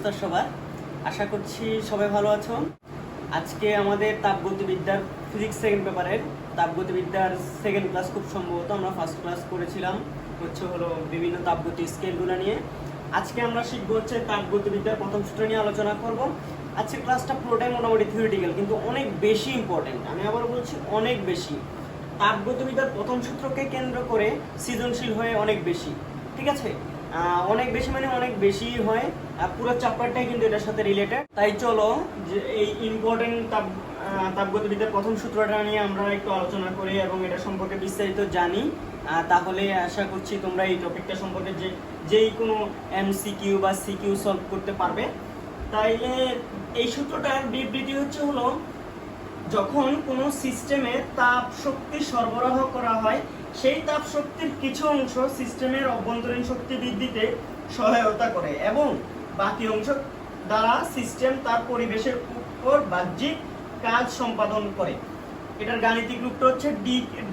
অবস্থা সবার? আশা করছি সবাই ভালো আছো। আজকে আমাদের তাপগতিবিদ্যার ফিজিক্স সেকেন্ড পেপারের তাপগতিবিদ্যার সেকেন্ড ক্লাস, খুব সম্ভবত আমরা ফার্স্ট ক্লাস করেছিলাম হলো বিভিন্ন তাপগতি স্কেলগুলো নিয়ে। আজকে আমরা শিখবো তাপগতিবিদ্যার প্রথম সূত্র নিয়ে আলোচনা করব। আজকের ক্লাসটা পুরোটাই মোটামুটি থিওরিটিক্যাল, কিন্তু অনেক বেশি ইম্পর্টেন্ট। আমি আবার বলছি অনেক বেশি। তাপগতিবিদ্যার প্রথম সূত্রকে কেন্দ্র করে সৃজনশীল হয়ে অনেক বেশি, ঠিক আছে? অনেক বেশি মানে অনেক বেশি হয়। পুরো চ্যাপ্টারটাই কিন্তু এটার সাথে রিলেটেড। তাই চলো যে এই ইম্পর্টেন্ট তাপগতিবিদ্যার প্রথম সূত্রটা নিয়ে আমরা একটু আলোচনা করি এবং এটা সম্পর্কে বিস্তারিত জানি। তাহলে আশা করছি তোমরা এই টপিকটা সম্পর্কে যেই কোনো এমসিকিউ বা সিকিউ সলভ করতে পারবে। তাইলে এই সূত্রটার বিবৃতি হলো যখন কোনো সিস্টেমে তাপ শক্তি সরবরাহ করা হয়, সেই তাপ শক্তির কিছু অংশ সিস্টেমের অভ্যন্তরীণ শক্তি বৃদ্ধিতে সহায়তা করে এবং বাকি অংশ দ্বারা সিস্টেম তার পরিবেশের উপর বাহ্যিক কাজ সম্পাদন করে। এটার গাণিতিক রূপটা হচ্ছে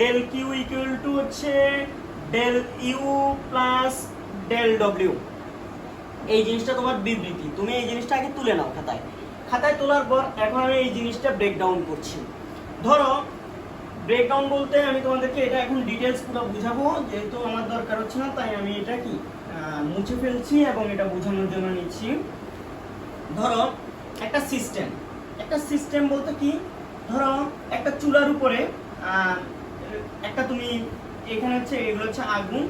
del q equal to del u plus del ডব্লিউ। এই জিনিসটা তোমার বিবৃতি। তুমি এই জিনিসটা আগে তুলে নাও খাতায় তোলার পর এখন আমি এই জিনিসটা ব্রেকডাউন করছি। ধরো ব্রেকডাউন বলতে আমি তোমাদেরকে এটা এখন ডিটেলস পুরো বুঝাবো, যেহেতু আমার দরকার হচ্ছে না তাই আমি এটা মুছে ফেলছি এবং এটা বোঝানোর জন্য নিচ্ছি। ধরো একটা সিস্টেম বলতে কি, ধরো একটা চুলার উপরে একটা তুমি এখানে এগুলো আগুন,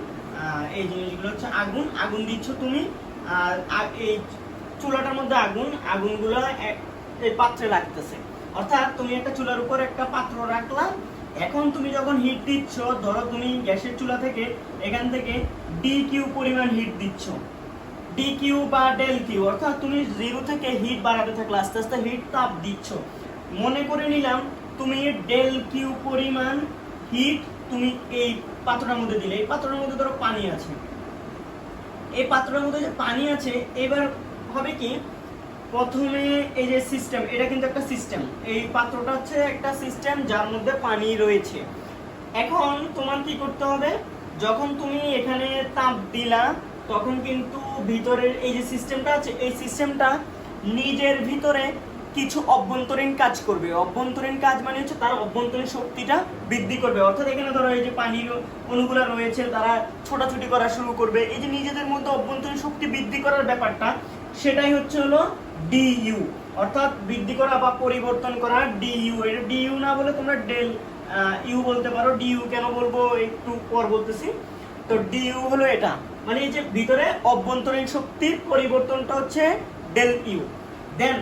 এই জিনিসগুলো আগুন দিচ্ছ তুমি। এই চুলাটার মধ্যে আগুনগুলো এই পাত্রে লাগতেছে, অর্থাৎ তুমি একটা চুলার উপর একটা পাত্র রাখলা। এখন তুমি যখন হিট দিচ্ছ, ধরো তুমি গ্যাসের চুলা থেকে এখান থেকে ডি কিউ পরিমাণ হিট দিচ্ছ, ডি কিউ বা ডেল কিউ, অর্থাৎ তুমি জিরো থেকে হিট বাড়াতে থাকলে আস্তে আস্তে হিট তাপ দিচ্ছ। মনে করে নিলাম তুমি ডেল কিউ পরিমাণ হিট তুমি এই পাত্রটার মধ্যে দিলে। এই পাত্রটার মধ্যে ধরো পানি আছে, এই পাত্রটার মধ্যে যে পানি আছে, এবার হবে কি, প্রথমে এই যে সিস্টেম, এটা কিন্তু একটা সিস্টেম, এই পাত্রটা একটা সিস্টেম যার মধ্যে পানি রয়েছে। এখন তোমার কি করতে হবে, যখন তুমি এখানে তাপ দিলা তখন কিন্তু ভিতরের এই যে সিস্টেমটা আছে, এই সিস্টেমটা নিজের ভিতরে কিছু অভ্যন্তরীণ কাজ করবে। অভ্যন্তরীণ কাজ মানে তার অভ্যন্তরীণ শক্তিটা বৃদ্ধি করবে। অর্থাৎ এখানে ধরো এই যে পানির অণুগুলো রয়েছে তারা ছোটাছুটি করা শুরু করবে। এই যে নিজেদের মধ্যে অভ্যন্তরীণ শক্তি বৃদ্ধি করার ব্যাপারটা, সেটাই হলো ডিইউ, অর্থাৎ বৃদ্ধি করা বা পরিবর্তন করা ডিইউ। এটা ডিইউ না বলে তোমরা ডেল ইউ বলতে পারো। ডিইউ কেন বলবো একটু পর বলতেছি। তো ডিইউ হলো এটা, মানে এই যে ভিতরে অভ্যন্তরীণ শক্তির পরিবর্তনটা ডেল ইউ। দেন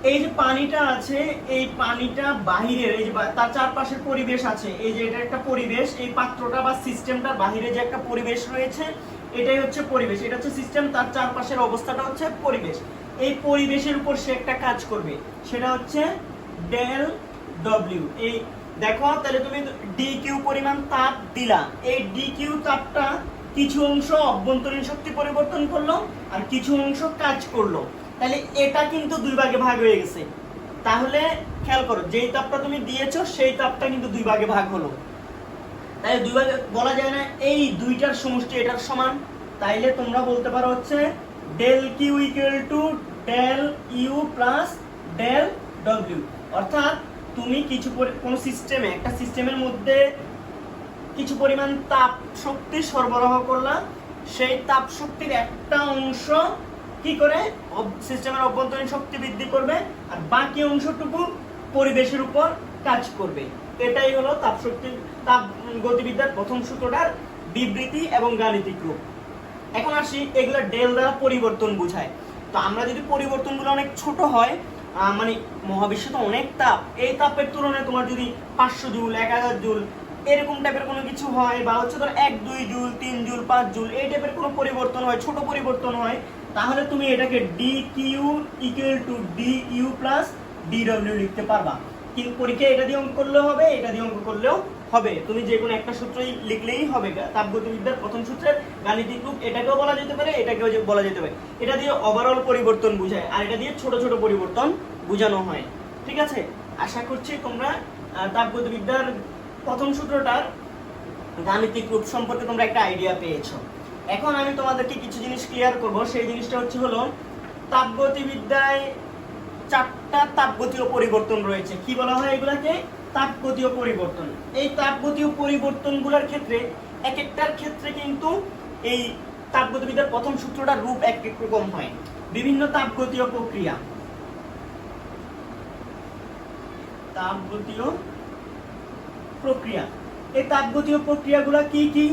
এই যে পানিটা আছে, এই পানিটা বাহিরের এই যে তার চারপাশের পরিবেশ আছে, এই যে এটা একটা পরিবেশ, এই পাত্রটা বা সিস্টেমটার বাহিরে যে একটা পরিবেশ রয়েছে এটাই পরিবেশ। এটা সিস্টেম, তার চারপাশের অবস্থাটা পরিবেশ। এই পরিবেশের উপর সে একটা কাজ করবে, সেটা ডেল ডব্লিউ। এই দেখো, তাহলে তুমি ডি কিউ পরিমাণ তাপ দিলা, এই ডি কিউ তাপটা কিছু অংশ অভ্যন্তরীণ শক্তি পরিবর্তন করলো আর কিছু অংশ কাজ করলো। তাহলে এটা কিন্তু দুই ভাগে ভাগ হয়ে গেছে। তাহলে খেয়াল করো, যেই তাপটা তুমি দিয়েছো সেই তাপটা কিন্তু দুই ভাগে ভাগ হলো। তাহলে দুই ভাগে বলা যায় না এই দুইটার সমষ্টি এটার সমান। তাইলে তোমরা বলতে পারো del q equal to del u plus del ডব্লিউ। অর্থাৎ তুমি কোন সিস্টেমে, একটা সিস্টেমের মধ্যে কিছু পরিমাণ তাপ শক্তি সরবরাহ করলা, সেই তাপ শক্তির একটা অংশ কি করে সিস্টেমের অভ্যন্তরীণ শক্তি বৃদ্ধি করবে আর বাকি অংশটুকু পরিবেশের উপর কাজ করবে। এটাই হলো তাপ গতিবিদ্যার প্রথম সূত্রটার বিবৃতি এবং গাণিতিক রূপ। এখন আসি, এগুলো ডেল দ্বারা পরিবর্তন বোঝায়। তো আমরা যদি পরিবর্তনগুলো অনেক ছোট হয়, মানে মহাবিশ্বে তো অনেক তাপ, এই তাপের তুলনায় তোমার যদি 500 জুল 1000 জুল এরকম টাইপের কোনো কিছু হয়, বা ধর 1-2 জুল 3 জুল 5 জুল এই টাইপের কোনো পরিবর্তন হয়, ছোট পরিবর্তন হয়, তাহলে তুমি এটাকে D Q equal to D U plus D W লিখতে পারবা। কিন্তু পরীক্ষায় এটা দিয়ে অঙ্ক করলেও হবে, এটা দিয়ে অঙ্ক করলেও হবে। তুমি যে কোনো একটা সূত্রই লিখলেই হবে। তাপগতিবিদ্যার প্রথম সূত্রের গাণিতিক রূপ এটাকেও বলা যেতে পারে, এটাকেও বলা যেতে পারে। এটা দিয়ে ওভারঅল পরিবর্তন বোঝায় আর এটা দিয়ে ছোট ছোট পরিবর্তন বোঝানো হয়। ঠিক আছে, আশা করছি তোমরা তাপগতিবিদ্যার প্রথম সূত্রটার গাণিতিক রূপ সম্পর্কে তোমরা একটা আইডিয়া পেয়েছো। এখন আমি তোমাদেরকে কিছু জিনিস ক্লিয়ার করব। সেই জিনিসটা হলো তাপগতিবিদ্যায় 4টা তাপগতীয় পরিবর্তন রয়েছে। কি বলা হয় এগুলাকে? তাপগতীয় পরিবর্তন। এই তাপগতীয় পরিবর্তনগুলোর ক্ষেত্রে এক একটার ক্ষেত্রে কিন্তু এই তাপগতিবিদ্যার প্রথম সূত্রটার রূপ এক এক রকম হয়। বিভিন্ন তাপগতীয় প্রক্রিয়া, তাপগতীয় প্রক্রিয়া, এই তাপগতীয় প্রক্রিয়াগুলো কি কি?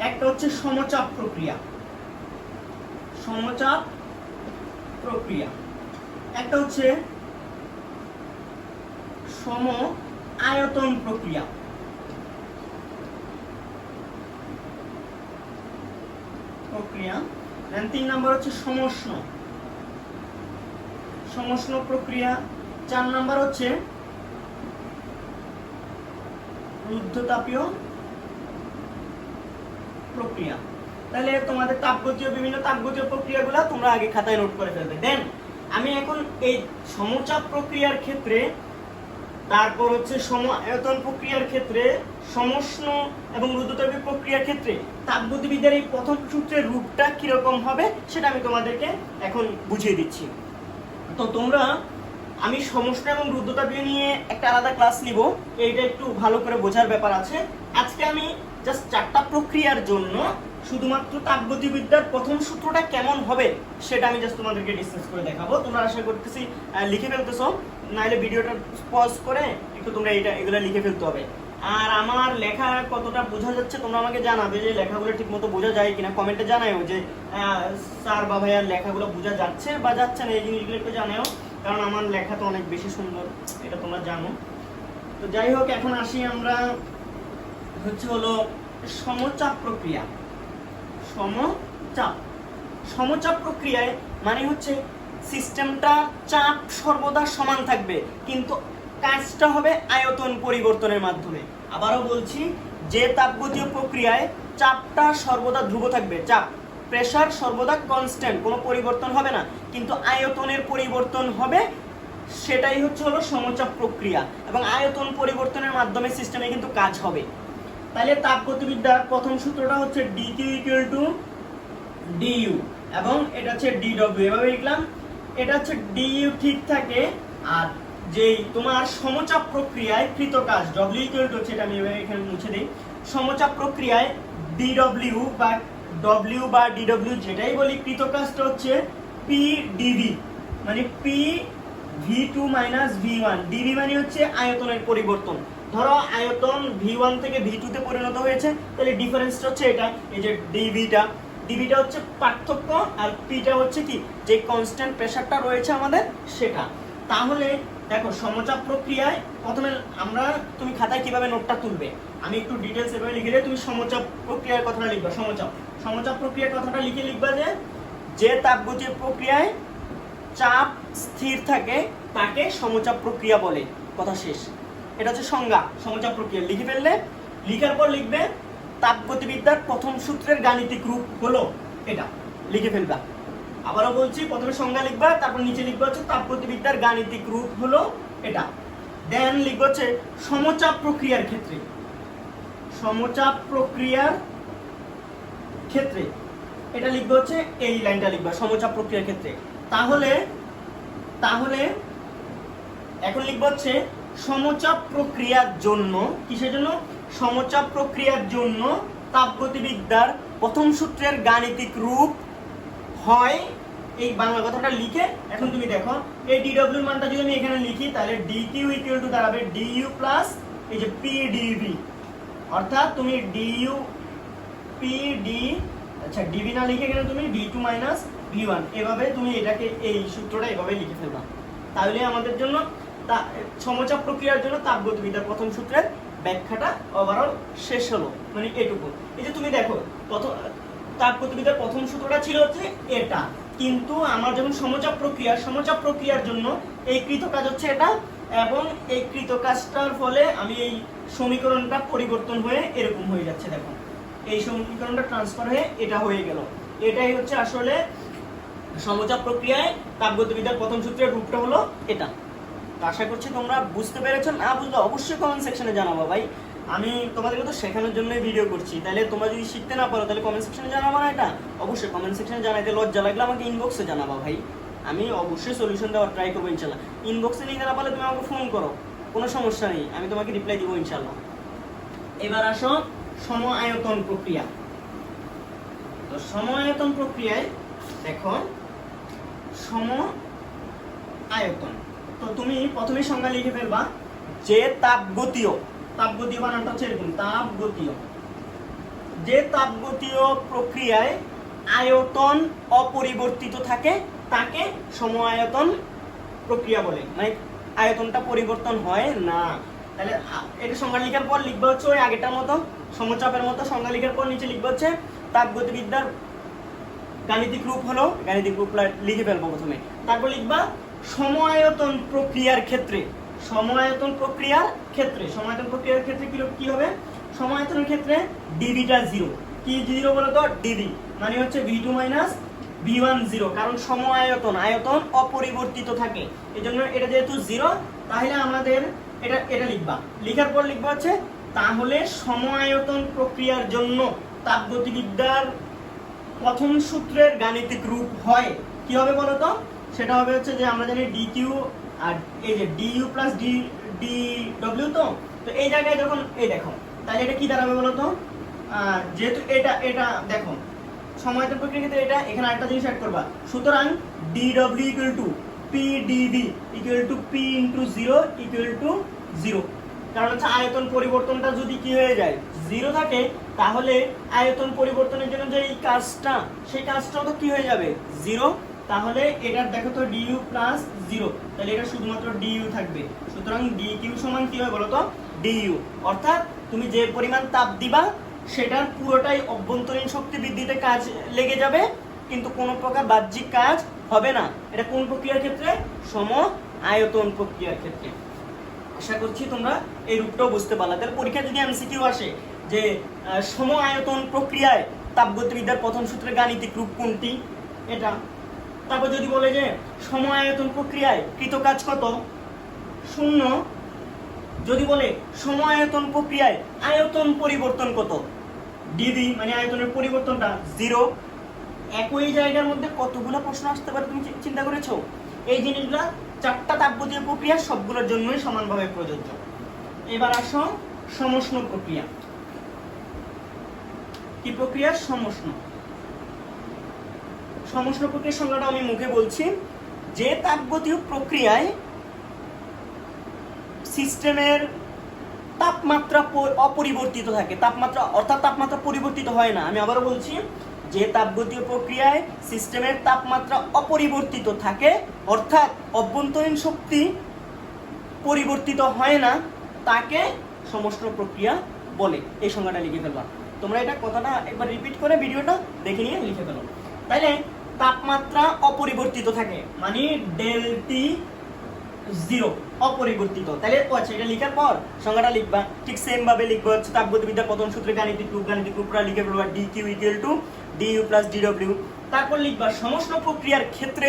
একটা হচ্ছে সমচাপ প্রক্রিয়া, সমচাপ প্রক্রিয়া। একটা হচ্ছে সম আয়তন প্রক্রিয়া, দেন 3 নাম্বার হচ্ছে সমষ্ণ প্রক্রিয়া। 4 নাম্বার হচ্ছে রুদ্ধতাপীয় প্রক্রিয়া। তাহলে তোমাদের বিভিন্ন তাপগতীয় প্রক্রিয়াগুলো তোমরা আগে খাতায় নোট করে ফেলবে। দেন আমি এখন এই সমচাপ প্রক্রিয়ার ক্ষেত্রে, তারপর হচ্ছে সম আয়তন প্রক্রিয়ার ক্ষেত্রে, সমষ্ণ এবং রুদ্ধতাপীয় প্রক্রিয়ার ক্ষেত্রে তাপগতিবিদ্যার এই প্রথম সূত্রের রূপটা কিরকম হবে সেটা আমি তোমাদেরকে এখন বুঝিয়ে দিচ্ছি। তো তোমরা, আমি সমষ্ণ এবং রুদ্ধতাপীয় নিয়ে একটা আলাদা ক্লাস নিব, এইটা একটু ভালো করে বোঝার ব্যাপার আছে। আজকে আমি জাস্ট 4টা প্রক্রিয়ার জন্য শুধুমাত্র তাপগতিবিদ্যার প্রথম সূত্রটা কেমন হবে সেটা আমি জাস্ট তোমাদেরকে ডিসকাস করে দেখাবো। তোমরা আশা করতেছি লিখে ফেলতেছো, নাহলে ভিডিওটা পজ করে একটু তোমরা এগুলো লিখে ফেলতে হবে। আর আমার লেখা কতটা বোঝা যাচ্ছে তোমরা আমাকে জানাবে, যে লেখাগুলো ঠিকমতো বোঝা যায় কিনা। কমেন্টে জানাও যে স্যার বা ভাইয়ার লেখাগুলো বোঝা যাচ্ছে বা যাচ্ছে না, এই জিনিসগুলো একটু জানাও, কারণ আমার লেখা তো অনেক বেশি সুন্দর, এটা তোমরা জানো। তো যাই হোক, এখন আসি আমরা হলো সমচাপ প্রক্রিয়া। সমচাপ প্রক্রিয়ায় মানে হচ্ছে সিস্টেমটা চাপ সর্বদা সমান থাকবে, কিন্তু কাজটা হবে আয়তন পরিবর্তনের মাধ্যমে। আবারও বলছি, যে তাপগতীয় প্রক্রিয়ায় চাপটা সর্বদা ধ্রুব থাকবে, চাপ প্রেসার সর্বদা কনস্ট্যান্ট, কোনো পরিবর্তন হবে না, কিন্তু আয়তনের পরিবর্তন হবে, সেটাই হলো সমচাপ প্রক্রিয়া। এবং আয়তন পরিবর্তনের মাধ্যমে সিস্টেমে কিন্তু কাজ হবে। তাহলে তাপগতিবিদ্যার প্রথম সূত্রটা হচ্ছে dq = du, এবং এটা হচ্ছে dw, এভাবে লিখলাম। এটা হচ্ছে du ঠিক থাকে, আর যেই তোমার সমচাপ প্রক্রিয়ায় কৃত কাজ w হচ্ছে, এটা আমি এখানে মুছে দিই, সমচাপ প্রক্রিয়ায় dw বা w বা dw যেটাই বলি, কৃত কাজটা হচ্ছে pdv, মানে p v2 - v1। dv মানে হচ্ছে আয়তনের পরিবর্তন। ধরো আয়তন v1 থেকে v2 তে পরিণত হয়েছে, তাহলে ডিফারেন্সটা হচ্ছে এটা, এই যে dvটা হচ্ছে পার্থক্য, আর pটা হচ্ছে কি, যে কনস্ট্যান্ট প্রেসারটা রয়েছে আমাদের সেটা। তাহলে দেখো, সমচাপ প্রক্রিয়ায় প্রথমে তুমি খাতায় কিভাবে নোটটা তুলবে আমি একটু ডিটেইলস এভাবে লিখে দিই। তুমি সমচাপ প্রক্রিয়ার কথাটা লিখবা, সমচাপ প্রক্রিয়ার কথাটা লিখবা যে তাপগতীয় প্রক্রিয়ায় চাপ স্থির থাকে তাকে সমচাপ প্রক্রিয়া বলে, কথা শেষ। এটা হচ্ছে সংজ্ঞা সমচাপ প্রক্রিয়া। লিখে ফেললে, লিখার পর লিখবে তাপগতিবিদ্যার প্রথম সূত্রের গাণিতিক রূপ হলো এটা, লিখে ফেলবা। আবারও বলছি, প্রথমে সংজ্ঞা লিখবা, তারপর নিচে লিখবা হচ্ছে তাপগতিবিদ্যার গাণিতিক রূপ হলো এটা। দেন লিখবা হচ্ছে সমচাপ প্রক্রিয়ার ক্ষেত্রে, এটা লিখবা হচ্ছে এই লাইনটা লিখবা, সমচাপ প্রক্রিয়ার ক্ষেত্রে। তাহলে এখন লিখবা হচ্ছে সমচাপ প্রক্রিয়ার জন্য, কিসের জন্য? সমচাপ প্রক্রিয়ার জন্য তাপগতিবিদ্যার প্রথম সূত্রের গাণিতিক রূপ হয়, এই বাংলা কথাটা লিখে এখন তুমি দেখো, এই dw এর মানটা যদি আমি এখানে লিখি, তাহলে dq = দাঁড়াবে du প্লাস এই যে pdv, অর্থাৎ তুমি du pd, আচ্ছা dv না লিখে এখানে তুমি v2 - v1, এভাবে তুমি এটাকে, এই সূত্রটা এভাবে লিখে ফেলবা। তাহলে আমাদের জন্য সমচাপ প্রক্রিয়ার জন্য তাপগতিবিদ্যার প্রথম সূত্রের ব্যাখ্যাটা ওভারঅল শেষ হলো, মানে এটুকু। এই যে তুমি দেখো, তাপগতিবিদ্যার প্রথম সূত্রটা ছিল হচ্ছে এটা, কিন্তু আমার যখন সমচাপ প্রক্রিয়ার জন্য এই কৃত কাজ হচ্ছে এটা, এবং এই কৃত কাজটার ফলে আমি এই সমীকরণটা পরিবর্তন হয়ে এরকম হয়ে যাচ্ছে। দেখো, এই সমীকরণটা ট্রান্সফার হয়ে এটা হয়ে গেল। এটাই হচ্ছে আসলে সমচাপ প্রক্রিয়ায় তাপগতিবিদ্যার প্রথম সূত্রের রূপটা হলো এটা। আশা করছি তোমরা বুঝতে পেরেছো। না বুঝলে অবশ্যই কমেন্ট সেকশনে জানাবো ভাই, আমি তোমাদেরকে তো শেখানোর জন্যই ভিডিও করছি। তাহলে তোমরা যদি শিখতে না পারো তাহলে কমেন্ট সেকশনে জানাবো না, এটা অবশ্যই কমেন্ট সেকশনে জানাইতে লজ্জা লাগলে আমাকে ইনবক্সে জানাবো ভাই, আমি অবশ্যই সলিউশন দেওয়ার ট্রাই করবো ইনশাল্লাহ। ইনবক্সে নিতে না পারলে তুমি আমাকে ফোন করো, কোনো সমস্যা নেই, আমি তোমাকে রিপ্লাই দিব ইনশাল্লাহ। এবার আসো সম আয়তন প্রক্রিয়া। তো সম আয়তন প্রক্রিয়ায় দেখো সম আয়তন, তো তুমি প্রথমে সংজ্ঞা লিখে ফেলবা যে তাপগতীয়, তাপগতীয় বানানটা হচ্ছে এরকম, তাপগতীয়, যে তাপগতীয় প্রক্রিয়ায় আয়তন অপরিবর্তিত থাকে তাকে সম আয়তন প্রক্রিয়া বলে, মানে আয়তনটা পরিবর্তন হয় না। তাহলে এটা সংজ্ঞা লিখার পর লিখবা হচ্ছে ওই আগেটার মতো সমচাপের মতো, সংজ্ঞা লিখার পর নিচে লিখবা হচ্ছে তাপগতিবিদ্যার গাণিতিক রূপ হলো, গাণিতিক রূপ লিখে ফেলবো প্রথমে, তারপর লিখবা সম আয়তন প্রক্রিয়ার ক্ষেত্রে, সম আয়তন প্রক্রিয়ার ক্ষেত্রে, সম আয়তন প্রক্রিয়ার ক্ষেত্রে কি হবে, সম আয়তনের ক্ষেত্রে ডিভিটা জিরো। কি জিরো বলো তো? ডিভি মানে হচ্ছে ভি2 মাইনাস ভি1 জিরো, কারণ সম আয়তন, আয়তন অপরিবর্তিত থাকে, এই জন্য এটা যেহেতু জিরো, তাহলে আমাদের এটা লিখবা, লিখার পর লিখবা হচ্ছে তাহলে সম আয়তন প্রক্রিয়ার জন্য তাপগতিবিদ্যার প্রথম সূত্রের গাণিতিক রূপ হয় কি হবে বলো তো? সেটা হবে হচ্ছে যে আমরা জানি dq আর এই যে du প্লাস dw, তো এই জায়গায় যখন এই দেখো তাহলে এটা কি দাঁড়াবে বলো তো? যেহেতু এটা দেখো সম আয়তন প্রক্রিয়ার ক্ষেত্রে এটা, এখানে আরেকটা জিনিস অ্যাড করবা, সুতরাং dw equal to pdv equal to p into 0 equal to 0, কারণ হচ্ছে আয়তন পরিবর্তনটা যদি কি হয়ে যায় জিরো থাকে, তাহলে আয়তন পরিবর্তনের জন্য যে এই কাজটা, সেই কাজটাও তো কি হয়ে যাবে জিরো, তাহলে এটার দেখো তো du প্লাস 0, তাহলে এটা শুধুমাত্র du থাকবে, সুতরাং dq সমান কি হবে বলো তো? du, অর্থাৎ তুমি যে পরিমাণ তাপ দিবা সেটার পুরোটাই অভ্যন্তরীণ শক্তি বৃদ্ধিতে কাজ লেগে যাবে, কিন্তু কোনো প্রকার বাহ্যিক কাজ হবে না। এটা কোন প্রক্রিয়ার ক্ষেত্রে? সম আয়তন প্রক্রিয়ার ক্ষেত্রে। আশা করছি তোমরা এই রূপটাও বুঝতে পারলা। তাহলে পরীক্ষা যদি এমসিকিউ আসে যে সম আয়তন প্রক্রিয়ায় তাপগতিবিদ্যার প্রথম সূত্রের গাণিতিক রূপ কোনটি, এটা, তারপর যদি বলে যে সম আয়তন প্রক্রিয়ায় কৃত কাজ কত, 0, যদি বলে সম আয়তন প্রক্রিয়ায় আয়তন পরিবর্তন কত, ডিভি মানে আয়তনের পরিবর্তনটা 0, একই জায়গার মধ্যে কতগুলো প্রশ্ন আসতে পারে তুমি চিন্তা করেছো? এই জিনিসগুলা চারটা তাপগতীয় প্রক্রিয়া সবগুলোর জন্যই সমানভাবে প্রযোজ্য। এবার আসো সমষ্ণ প্রক্রিয়া। কি প্রক্রিয়া? সমষ্ণ। সমষ্ণ প্রক্রিয়ার সংজ্ঞাটা আমি মুখে বলছি, যে তাপগতীয় প্রক্রিয়ায় সিস্টেমের তাপমাত্রা অপরিবর্তিত থাকে, তাপমাত্রা অর্থাৎ তাপমাত্রা পরিবর্তিত হয় না। আমি আবারও বলছি, যে তাপগতীয় প্রক্রিয়ায় সিস্টেমের তাপমাত্রা অপরিবর্তিত থাকে, অর্থাৎ অভ্যন্তরীণ শক্তি পরিবর্তিত হয় না, তাকে সমষ্ণ প্রক্রিয়া বলে। এই সংজ্ঞাটা লিখে ফেলবা তোমরা, এটা কথাটা একবার রিপিট করে ভিডিওটা দেখে নিয়ে লিখে ফেলো। তাইলে তাপমাত্রা অপরিবর্তিত থাকে মানে ∆T 0 অপরিবর্তিত, তাহলে আচ্ছা এটা লেখার পর সংজ্ঞাটা লিখবা, ঠিক সেম ভাবে লিখবা হচ্ছে তাপগতিবিদ্যার প্রথম সূত্রে গাণিতিক রূপটা লিখে ফেলবা dq equal to du plus dw, তারপর লিখবা সমষ্ণ প্রক্রিয়ার ক্ষেত্রে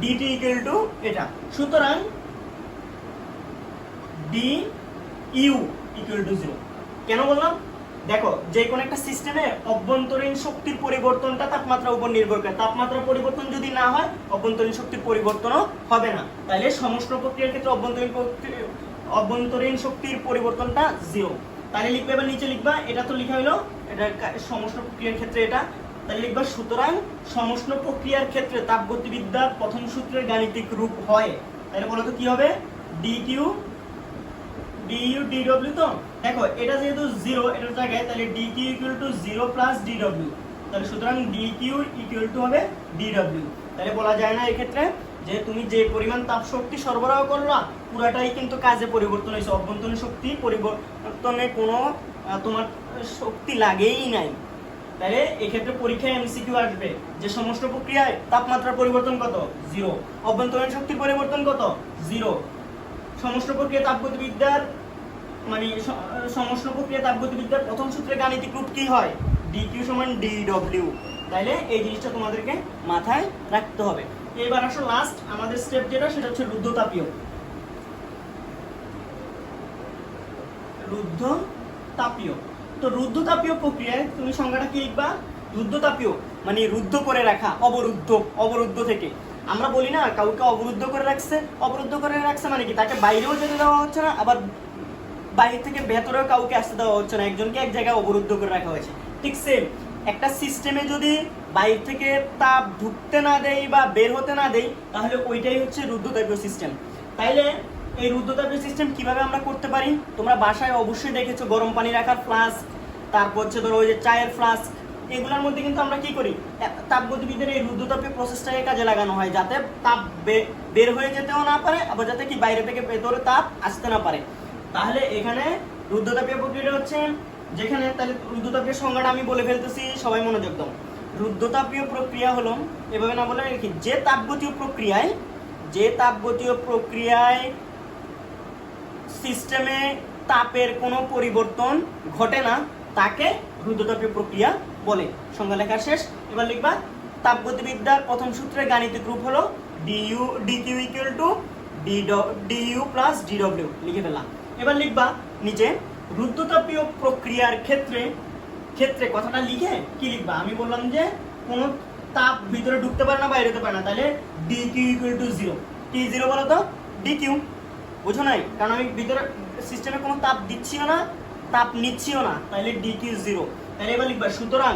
dt ইকুয়াল টু এটা, সুতরাং du ইকুয়াল টু 0। কেন বললাম? দেখো যে কোন একটা সিস্টেমে অভ্যন্তরীণ শক্তির পরিবর্তনটা তাপমাত্রার উপর নির্ভর করে, তাপমাত্রা পরিবর্তন যদি না হয় অভ্যন্তরীণ শক্তির পরিবর্তনও হবে না, তাহলে সমষ্ণ প্রক্রিয়ার ক্ষেত্রে অভ্যন্তরীণ শক্তির পরিবর্তনটা 0। তাহলে লিখবে, এবার নিচে লিখবা, এটা তো লেখা হলো এটা সমষ্ণ প্রক্রিয়ার ক্ষেত্রে এটা, তাহলে লিখবা সুতরাং সমষ্ণ প্রক্রিয়ার ক্ষেত্রে তাপগতিবিদ্যার প্রথম সূত্রের গাণিতিক রূপ হয়, তাহলে বলো তো কি হবে? dq du dw, তো দেখো এটা যেহেতু 0 এটার জায়গায়, তাহলে dq equal to 0 plus dw, তাহলে সুতরাং dq ইকুয়াল টু হবে dw। তাহলে বলা যায় না এই ক্ষেত্রে যে তুমি যে পরিমাণ তাপ শক্তি সরবরাহ করলা পুরাটাই কিন্তু কাজে পরিবর্তন হয়েছে, অভ্যন্তরীণ শক্তি পরিবর্তনে কোনো তোমার শক্তি লাগেই নাই। তাহলে এই ক্ষেত্রে পরীক্ষায় এমসিকিউ আসবে যে সমষ্ণ প্রক্রিয়ায় তাপমাত্রার পরিবর্তন কত? 0, অভ্যন্তরীণ শক্তির পরিবর্তন কত? 0। সমষ্ণ প্রক্রিয়া তাপগতিবিদ্যার মানে সমষ্ণ প্রক্রিয়া তাপগতিবিদ্যার প্রথম সূত্রে গাণিতিক রূপ কি হয়? dq সমান dw। তাইলে এই জিনিসটা তোমাদেরকে মাথায় রাখতে হবে। এবার আসো লাস্ট আমাদের স্টেপ যেটা, সেটা হচ্ছে রুদ্ধতাপীয়। রুদ্ধতাপীয়, তো রুদ্ধতাপীয় প্রক্রিয়ায় তুমি সংজ্ঞাটা কি লিখবা? রুদ্ধতাপীয় মানে রুদ্ধ করে রাখা, অবরুদ্ধ থেকে। আমরা বলি না কাউকে অবরুদ্ধ করে রাখছে মানে কি, তাকে বাইরেও যেতে দেওয়া হচ্ছে না, আবার বাইরে থেকে ভেতরেও কাউকে আসতে দেওয়া হচ্ছে না, একজনকে এক জায়গায় অবরুদ্ধ করে রাখা হয়েছে। ঠিক সেম একটা সিস্টেমে যদি বাইরে থেকে তাপ ঢুকতে না দেয় বা বের হতে না দেয়, তাহলে ওইটাই হচ্ছে রুদ্ধতাপীয় সিস্টেম। তাইলে এই রুদ্ধতাপীয় সিস্টেম কিভাবে আমরা করতে পারি? তোমরা বাসায় অবশ্যই দেখেছো গরম পানি রাখার ফ্লাস্ক, তারপর হচ্ছে ধরো ওই যে চায়ের ফ্লাস্ক, এগুলোর মধ্যে কিন্তু আমরা কি করি, তাপগতিবিদের এই রুদ্ধতাপীয় প্রসেসটাকে কাজে লাগানো হয়, যাতে তাপ বের হয়ে যেতেও না পারে, আবার যাতে কি বাইরে থেকে ভেতরে তাপ আসতে না পারে। তাহলে এখানে রুদ্ধতাপীয় প্রক্রিয়াটা হচ্ছে, যেখানে তাহলে রুদ্ধতাপীয় সংজ্ঞাটা আমি বলে ফেলতেছি, সবাই মনোযোগ দাও। রুদ্ধতাপীয় প্রক্রিয়া হলো, এভাবে না বলে কি, যে তাপগতীয় প্রক্রিয়ায় সিস্টেমে তাপের কোনো পরিবর্তন ঘটে না, তাকে রুদ্ধতাপীয় প্রক্রিয়া বলে। সংজ্ঞা লেখা শেষ। এবার লিখবা তাপগতিবিদ্যার প্রথম সূত্রের গাণিতিক রূপ হলো DQ equal to DU plus DW, লিখে ফেললাম। এবার লিখবা নিচে রুদ্ধতাপীয় প্রক্রিয়ার ক্ষেত্রে কথাটা লিখে কি লিখবা, আমি বললাম যে কোনো তাপ ভিতরে ঢুকতে পারে না, বাইরে হতে পারে না, তাহলে ডিকিউ ইকুয়াল টু 0। কি 0 বলো তো? ডিকিউ, বুঝো নাই? কারণ আমি ভিতরে সিস্টেমে কোনো তাপ দিচ্ছিও না, তাপ নিচ্ছিও না, তাহলে ডিকিউ 0। তাহলে এবার লিখবা সুতরাং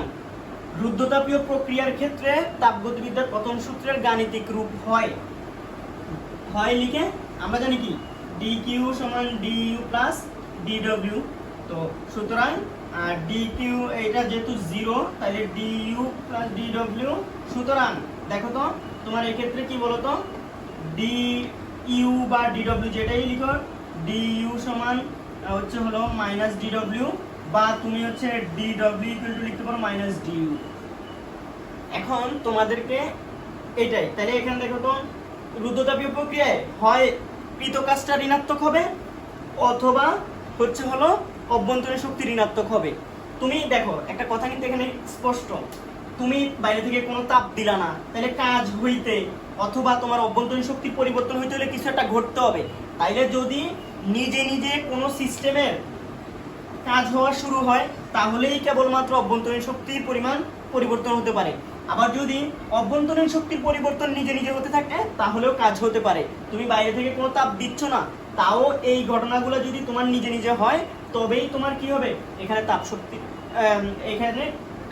রুদ্ধতাপীয় প্রক্রিয়ার ক্ষেত্রে তাপগতিবিদ্যার প্রথম সূত্রের গাণিতিক রূপ হয় লিখে আমরা জানি কি, ডিকিউ সমান ডিইউ প্লাস ডিডব্লিউ। তো সুতরাং ডিকিউ এটা যেহেতু 0, তাহলে ডিইউ প্লাস ডিডব্লিউ। সুতরাং দেখো তো তোমার এক্ষেত্রে কি বলো তো, ডিইউ বা ডিডব্লিউ যেটাই লিখো, ডিইউ সমান হচ্ছে হলো মাইনাস ডিডব্লিউ, বা তুমি হচ্ছে ডিডব্লিউ ইকুয়াল টু লিখতে পারো মাইনাস ডিইউ। এখন তোমাদেরকে এটাই, তাহলে এখানে দেখো তো রুদ্ধতাপীয় প্রক্রিয়ায় হয় পৃথকাজটা ঋণাত্মক হবে, অথবা হচ্ছে হলো অভ্যন্তরীণ শক্তি ঋণাত্মক হবে। তুমি দেখো একটা কথা কিন্তু এখানে স্পষ্ট, তুমি বাইরে থেকে কোনো তাপ দিলা না, তাহলে কাজ হইতে অথবা তোমার অভ্যন্তরীণ শক্তির পরিবর্তন হইতে হলে কিছু একটা ঘটতে হবে। তাইলে যদি নিজে নিজে কোনো সিস্টেমের কাজ হওয়া শুরু হয়, তাহলেই কেবলমাত্র অভ্যন্তরীণ শক্তির পরিমাণ পরিবর্তন হতে পারে। আবার যদি অভ্যন্তরীণ শক্তির পরিবর্তন নিজে নিজে হতে থাকে, তাহলেও কাজ হতে পারে। তুমি বাইরে থেকে কোনো তাপ দিচ্ছ না, তাও এই ঘটনাগুলো যদি তোমার নিজে নিজে হয়, তবেই তোমার কি হবে, এখানে তাপ শক্তি এখানে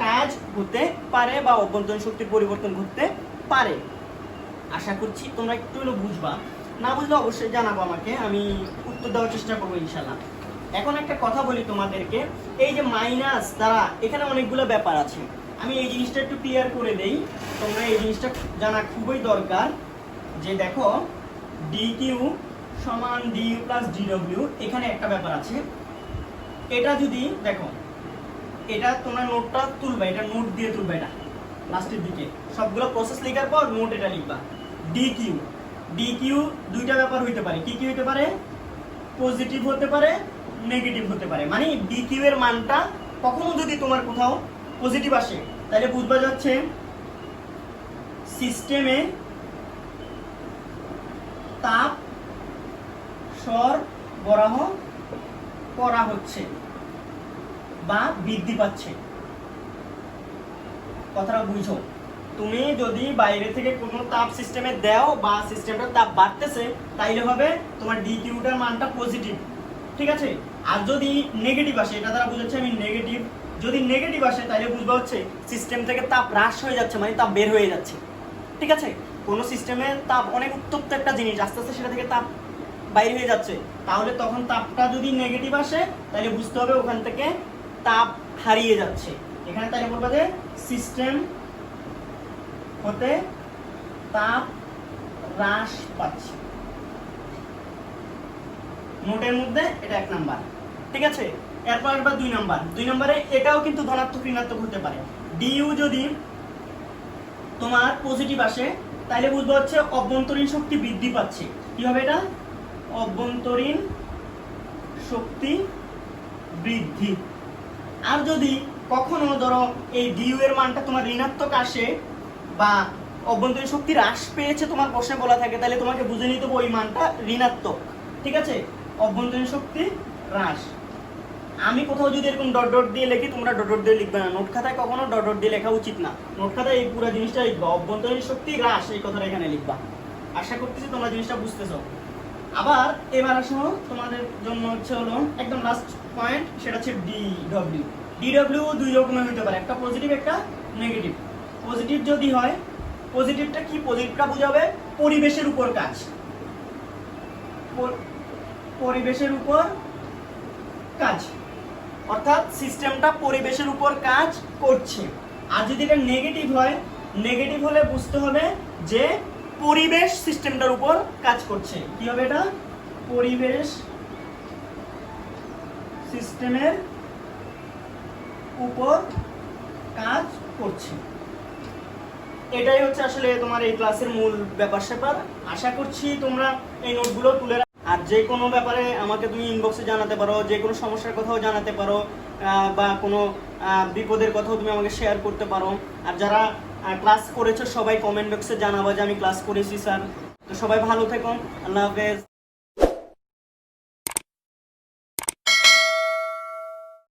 কাজ হতে পারে বা অভ্যন্তরীণ শক্তির পরিবর্তন ঘটতে পারে। আশা করছি তোমরা একটু হলেও বুঝবা, না বুঝলে অবশ্যই জানাবো আমাকে, আমি উত্তর দেওয়ার চেষ্টা করবো ইনশাল্লাহ। এখন একটা কথা বলি তোমাদেরকে, এই যে মাইনাস দ্বারা এখানে অনেকগুলো ব্যাপার আছে, আমি এই জিনিসটা একটু ক্লিয়ার করে দেই, তোমরা এই জিনিসটা জানা খুবই দরকার। যে দেখো ডিকিউ সমান ডিইউ প্লাস ডিডব্লিউ, এখানে একটা ব্যাপার আছে। এটা যদি দেখো, এটা তোমরা নোটটা তুলবা, এটা নোট দিয়ে তুলবা, এটা লাস্টের দিকে সবগুলো প্রসেস লেখার পর নোট এটা লিখবা। ডিকিউ দুইটা ব্যাপার হইতে পারে, কি কি হইতে পারে, পজিটিভ হতে পারে, নেগেটিভ হতে পারে। মানে ডিকিউ এর মানটা কখনো যদি তোমার কোথাও পজিটিভ আসে, তাহলে বুঝবা যাচ্ছে সিস্টেমে তাপ সরবরাহ করা হচ্ছে বা বৃদ্ধি পাচ্ছে। কথাটা বুঝো, তুমি যদি বাইরে থেকে কোনো তাপ সিস্টেমে দাও বা সিস্টেমটার তাপ বাড়তেছে, তাইলে হবে তোমার ডিকিউটার মানটা পজিটিভ, ঠিক আছে। আর যদি নেগেটিভ আসে, এটা দ্বারা বুঝাচ্ছি আমি নেগেটিভ, যদি নেগেটিভ আসে তাহলে বুঝবা হচ্ছে সিস্টেম থেকে তাপ হ্রাস হয়ে যাচ্ছে, মানে তাপ বের হয়ে যাচ্ছে, ঠিক আছে। কোনো সিস্টেমে তাপ অনেক উত্তপ্ত একটা জিনিস, আস্তে আস্তে সেটা থেকে তাপ বাইরে হয়ে যাচ্ছে, তাহলে তখন তাপটা যদি নেগেটিভ আসে, তাহলে বুঝতে হবে ওখান থেকে তাপ হারিয়ে যাচ্ছে। এখানে তাহলে বলবো যে সিস্টেম হতে তাপ হ্রাস পাচ্ছে, নোটের মধ্যে এটা 1 নাম্বার, ঠিক আছে। এরপর আসবে 2 নাম্বার। 2 নম্বরে এটাও কিন্তু ধনাত্মক ঋণাত্মক হতে পারে। ডিইউ যদি তোমার পজিটিভ আসে, তাহলে বুঝবো হচ্ছে অভ্যন্তরীণ শক্তি বৃদ্ধি পাচ্ছে। কি হবে এটা, অভ্যন্তরীণ শক্তি বৃদ্ধি। আর যদি কখনো ধরো এই ডিইউ এর মানটা তোমার ঋণাত্মক আসে বা অভ্যন্তরীণ শক্তি হ্রাস পেয়েছে তোমার প্রশ্নে বলা থাকে, তাহলে তোমাকে বুঝে নিতে হবে ওই মানটা ঋণাত্মক, ঠিক আছে, অভ্যন্তরীণ শক্তি হ্রাস। আমি কোথাও যদি এরকম ডট ডট দিয়ে লিখি, তোমরা ডট ডট দিয়ে লিখবে না। নোট খাতায় কখনো ডট ডট দিয়ে লেখা উচিত না। নোট খাতায় এই পুরো জিনিসটা লিখবা, অভ্যন্তরীণ শক্তি হ্রাস, এই কথাটা এখানে লিখবা। আশা করতেছি তোমরা জিনিসটা বুঝতেছো। আবার এবার আসো তোমাদের জন্য হচ্ছে হলো একদম লাস্ট পয়েন্ট, সেটা হচ্ছে ডিডব্লিউ। ডিডব্লিউ দুই রকমের হতে পারে, একটা পজিটিভ একটা নেগেটিভ। পজিটিভ যদি হয়, পজিটিভটা কি? পজিটিভটা বুঝাবে পরিবেশের উপর কাজ, পরিবেশের উপর কাজ, অর্থাৎ সিস্টেমটা পরিবেশের উপর কাজ করছে। আর যদি এটা নেগেটিভ হয়, নেগেটিভ হলে বুঝতে হবে যে পরিবেশ সিস্টেমটার উপর কাজ করছে। কি হবে এটা? পরিবেশ সিস্টেমের উপর কাজ করছে। এটাই হচ্ছে আসলে তোমার এই ক্লাসের মূল ব্যাপার স্যাপার। আশা করছি তোমরা এই নোটগুলো তুলে। আর যে কোনো ব্যাপারে আমাকে তুমি ইনবক্সে জানাতে পারো, যে কোনো সমস্যার কথাও জানাতে পারো, বা কোনো বিপদের কথাও তুমি আমাকে শেয়ার করতে পারো। আর যারা ক্লাস করেছো সবাই কমেন্ট বক্সে জানাবো যে আমি ক্লাস করেছি স্যার। তো সবাই ভালো থেকো, আল্লাহ হাফেজ।